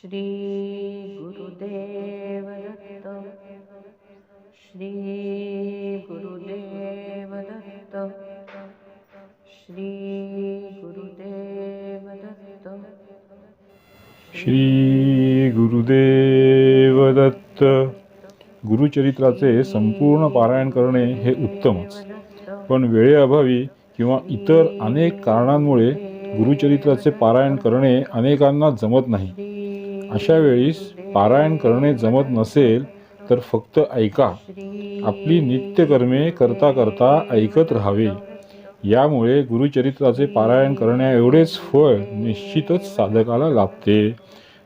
श्री गुरुदेव दत्त. श्री गुरुदेव दत्त. श्री गुरुदेव दत्त. श्री गुरुदेव दत्त. गुरुचरित्राचे संपूर्ण पारायण करणे हे उत्तमच, पण वेळेअभावी किंवा इतर अनेक कारणांमुळे गुरुचरित्राचे पारायण करणे अनेकांना जमत नाही. अशा वेळीस पारायण करणे जमत नसेल तर फक्त ऐका. आपली नित्यकर्मे करता करता ऐकत राहावे. यामुळे गुरुचरित्राचे पारायण करण्या एवढेच फळ निश्चितच साधकाला लाभते.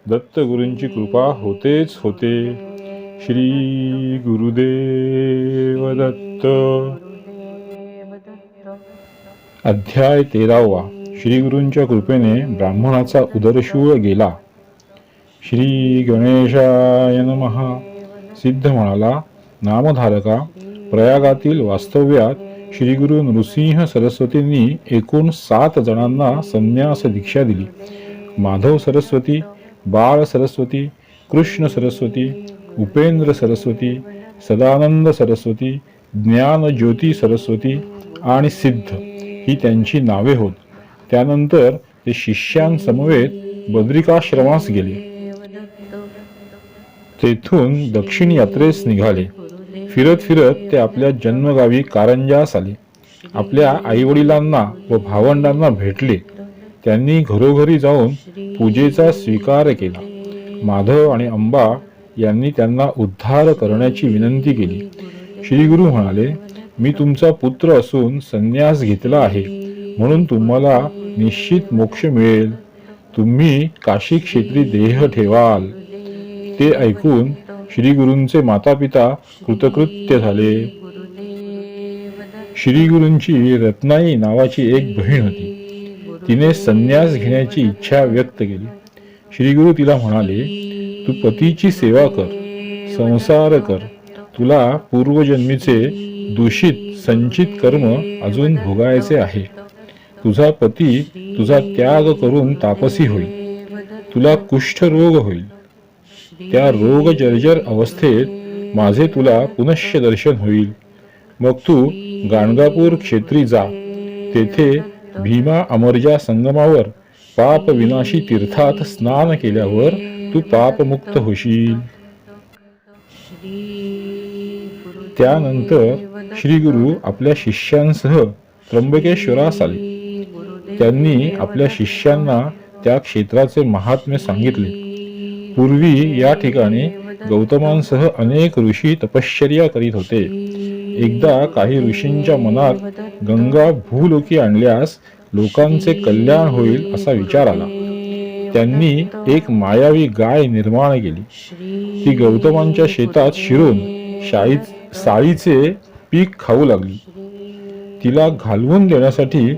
दत्तगुरूंची कृपा होतेच होते. श्री गुरुदेव दत्त. अध्याय 13. श्री गुरूंच्या कृपेने ब्राह्मणाचा उदरशूळ गेला. श्री गणेशाय नमः. सिद्ध म्हणाला, नामधारका, प्रयागातील वास्तव्यात श्री गुरु नृसिंह सरस्वतींनी एकूण 7 जणांना संन्यास दीक्षा दिली. माधव सरस्वती, बाळ सरस्वती, कृष्ण सरस्वती, उपेंद्र सरस्वती, सदानंद सरस्वती, ज्ञानज्योती सरस्वती आणि सिद्ध ही त्यांची नावे होत. त्यानंतर ते शिष्यांसमवेत बद्रिकाश्रमास गेले. तेथून दक्षिण यात्रेस निघाले. फिरत फिरत ते आपल्या जन्मगावी कारंजास आले. आपल्या आईवडिलांना व भावंडांना भेटले. त्यांनी घरोघरी जाऊन पूजेचा स्वीकार केला. माधव आणि अंबा यांनी त्यांना उद्धार करण्याची विनंती केली. श्री गुरु म्हणाले, मी तुमचा पुत्र असून संन्यास घेतला आहे, म्हणून तुम्हाला निश्चित मोक्ष मिळेल. तुम्ही काशी क्षेत्री देह ठेवाल. ते ऐकून श्री गुरूंचे मातापिता कृतकृत्य झाले. श्री गुरूंची रत्नाई नावाची एक बहीण होती. तिने संन्यास घेण्याची इच्छा व्यक्त केली. श्री गुरु तिला म्हणाले, तू पतीची सेवा कर, संसार कर. तुला पूर्वजन्मीचे दूषित संचित कर्म अजून भोगायचे आहे. तुझा पती तुझा त्याग करून तापसी होईल. तुला कुष्ठरोग होईल. त्या रोग जर्जर अवस्थेत माझे तुला पुनश्च दर्शन होईल. मग तू गाणगापूर क्षेत्री जा. तेथे भीमा अमरजा संगमावर पाप विनाशी तीर्थात स्नान केल्यावर तू पापमुक्त होशील. त्यानंतर श्री गुरु आपल्या शिष्यांसह त्र्यंबकेश्वरास आले. त्यांनी आपल्या शिष्यांना त्या क्षेत्राचे महात्म्य सांगितले. पूर्वी या ठिकाणी गौतमांसह अनेक ऋषी तपश्चर्या करीत होते. एकदा काही ऋषींच्या मनात गंगा भूलोकी आणल्यास लोकांचे कल्याण होईल असा विचार आला. त्यांनी एक मायावी गाय निर्माण केली. ती गौतमांच्या शेतात शिरून साळीचे पीक खाऊ लागली. तिला घालवून देण्यासाठी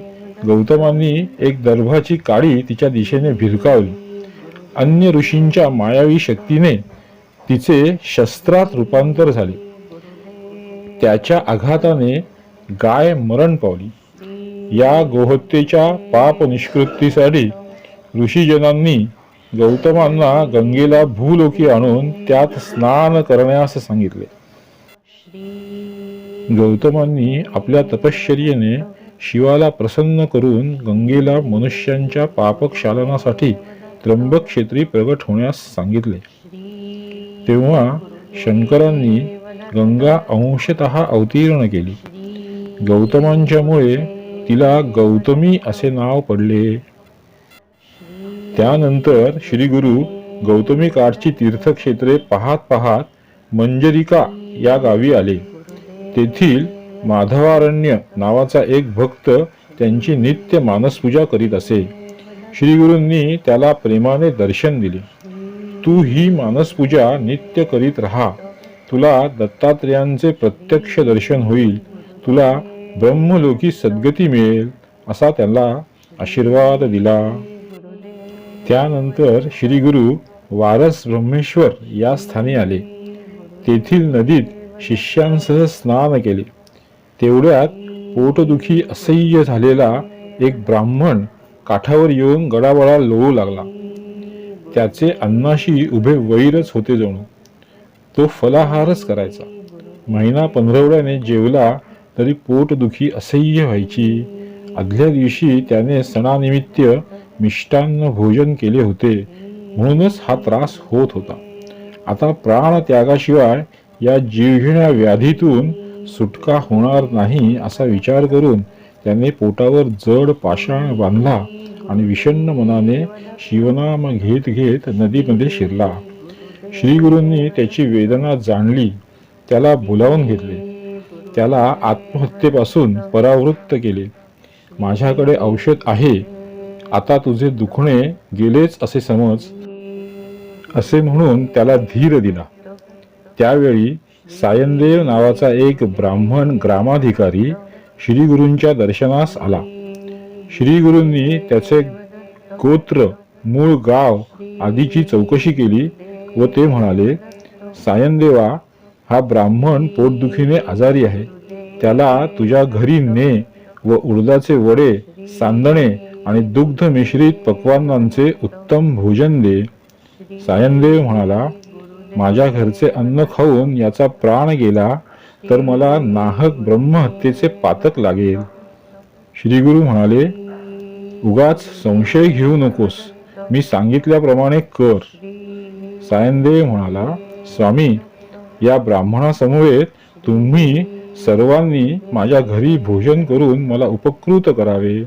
गौतमांनी एक दर्भाची काडी तिच्या दिशेने भिरकावली. अन्य ऋषींच्या मायावी शक्तीने तिचे शस्त्रात रूपांतर झाले. त्याच्या आघाताने गाय मरण पावली. या गोहत्येच्या पाप निष्कृतीसाठी ऋषीजनांनी गौतमांना गंगेला भूलोकी आणून त्यात स्नान करण्यास सांगितले. गौतमांनी आपल्या तपश्चर्येने शिवाला प्रसन्न करून गंगेला मनुष्यांच्या पापक्षालनासाठी त्र्यंबक क्षेत्री प्रगट होण्यास सांगितले. तेव्हा शंकरांनी गंगा अंशतः अवतीर्ण केली. गौतमांच्यामुळे तिला गौतमी असे नाव पडले. त्यानंतर श्री गुरु गौतमी काठची तीर्थक्षेत्रे पाहत पाहत मंजरिका या गावी आले. तेथील माधवारण्य नावाचा एक भक्त त्यांची नित्य मानसपूजा करीत असे. श्री गुरूंनी त्याला प्रेमाने दर्शन दिले. तू ही मानसपूजा नित्य करीत राहा. तुला दत्तात्रेयांचे प्रत्यक्ष दर्शन होईल. तुला ब्रह्मलोकी सद्गती मिळेल असा त्याला आशीर्वाद दिला. त्यानंतर श्री गुरु वारस ब्रह्मेश्वर या स्थानी आले. तेथील नदीत शिष्यांसह स्नान केले. तेवढ्यात पोटदुखी असह्य झालेला एक ब्राह्मण काठावर येऊन गडाबडा लोळू लागला. त्याचे अन्नाशी उभे वैरच होते जणू. तो फलाहारच करायचा. महिना पंधरवड्याने जेवला तरी पोटदुखी असह्य व्हायची. आदल्या दिवशी त्याने सणानिमित्त मिष्टान्न भोजन केले होते म्हणूनच हा त्रास होत होता. आता प्राण त्यागाशिवाय या जीवघेण्या व्याधीतून सुटका होणार नाही असा विचार करून त्याने पोटावर जड पाषाण बांधला आणि विषण्ण मनाने शिवनाम घेत घेत नदीमध्ये शिरला. श्रीगुरूंनी त्याची वेदना जाणली. त्याला बोलावून घेतले. त्याला आत्महत्येपासून परावृत्त केले. माझ्याकडे औषध आहे, आता तुझे दुखणे गेलेच असे समज, असे म्हणून त्याला धीर दिला. त्यावेळी सायनदेव नावाचा एक ब्राह्मण ग्रामाधिकारी श्रीगुरूंच्या दर्शनास आला. श्रीगुरूंनी त्याचे गोत्र, मूळ गाव आदीची चौकशी केली व ते म्हणाले, सायनदेवा, हा ब्राह्मण पोटदुखीने आजारी आहे. त्याला तुझ्या घरी ने व उडदाचे वडे, सांदणे आणि दुग्ध मिश्रित पक्वान्नांचे उत्तम भोजन दे. सायनदेव म्हणाला, माझ्या घरचे अन्न खाऊन याचा प्राण गेला तर मला नाहक ब्रह्महत्येचे पातक लागेल. श्रीगुरु म्हणाले, उगाच संशय घेऊ नकोस, मी सांगितल्याप्रमाणे कर. सायनदेव म्हणाला, स्वामी, या ब्राह्मणासमवेत तुम्ही सर्वांनी माझ्या घरी भोजन करून मला उपकृत करावे.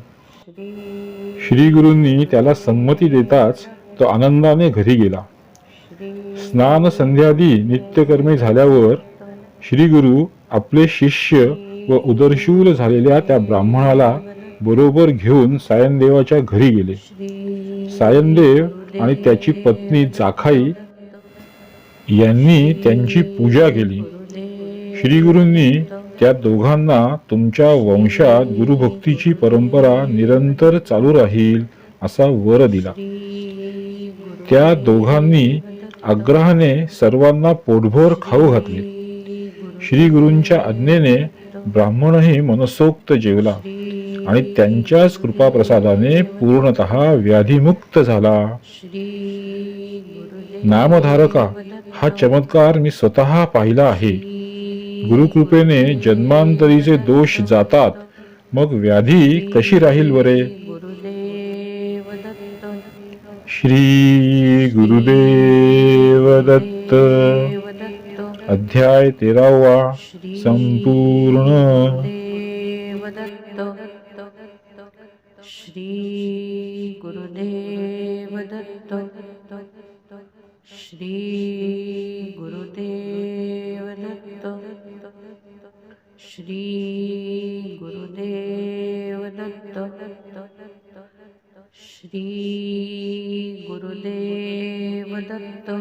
श्रीगुरूंनी त्याला संमती देताच तो आनंदाने घरी गेला. स्नान संध्यादी नित्यकर्मे झाल्यावर श्रीगुरु आपले शिष्य व उदरशूल झालेल्या त्या ब्राह्मणाला बरोबर घेऊन सायनदेवाच्या घरी गेले. सायनदेव आणि त्याची पत्नी जाखाई यांनी त्यांची पूजा केली. श्रीगुरूंनी त्या दोघांना तुमच्या वंशात गुरुभक्तीची परंपरा निरंतर चालू राहील असा वर दिला. त्या दोघांनी आग्रहाने सर्वांना पोटभर खाऊ घातले. श्रीगुरूंच्या आज्ञेने ब्राह्मणही मनसोक्त जेवला आणि त्यांच्याच कृपाप्रसादाने पूर्णतः व्याधीमुक्त झाला. नामधारका, हा चमत्कार मी स्वतः पाहिला आहे. गुरुकृपेने जन्मांतरीचे दोष जातात, मग व्याधी कशी राहील बरे. श्री गुरुदेव दत्त. अध्याय 13वा संपूर्ण. श्री गुरुदेव दत्त. श्री गुरुदेव दत्त. श्री गुरुदेव दत्त. श्री गुरुदेव दत्त.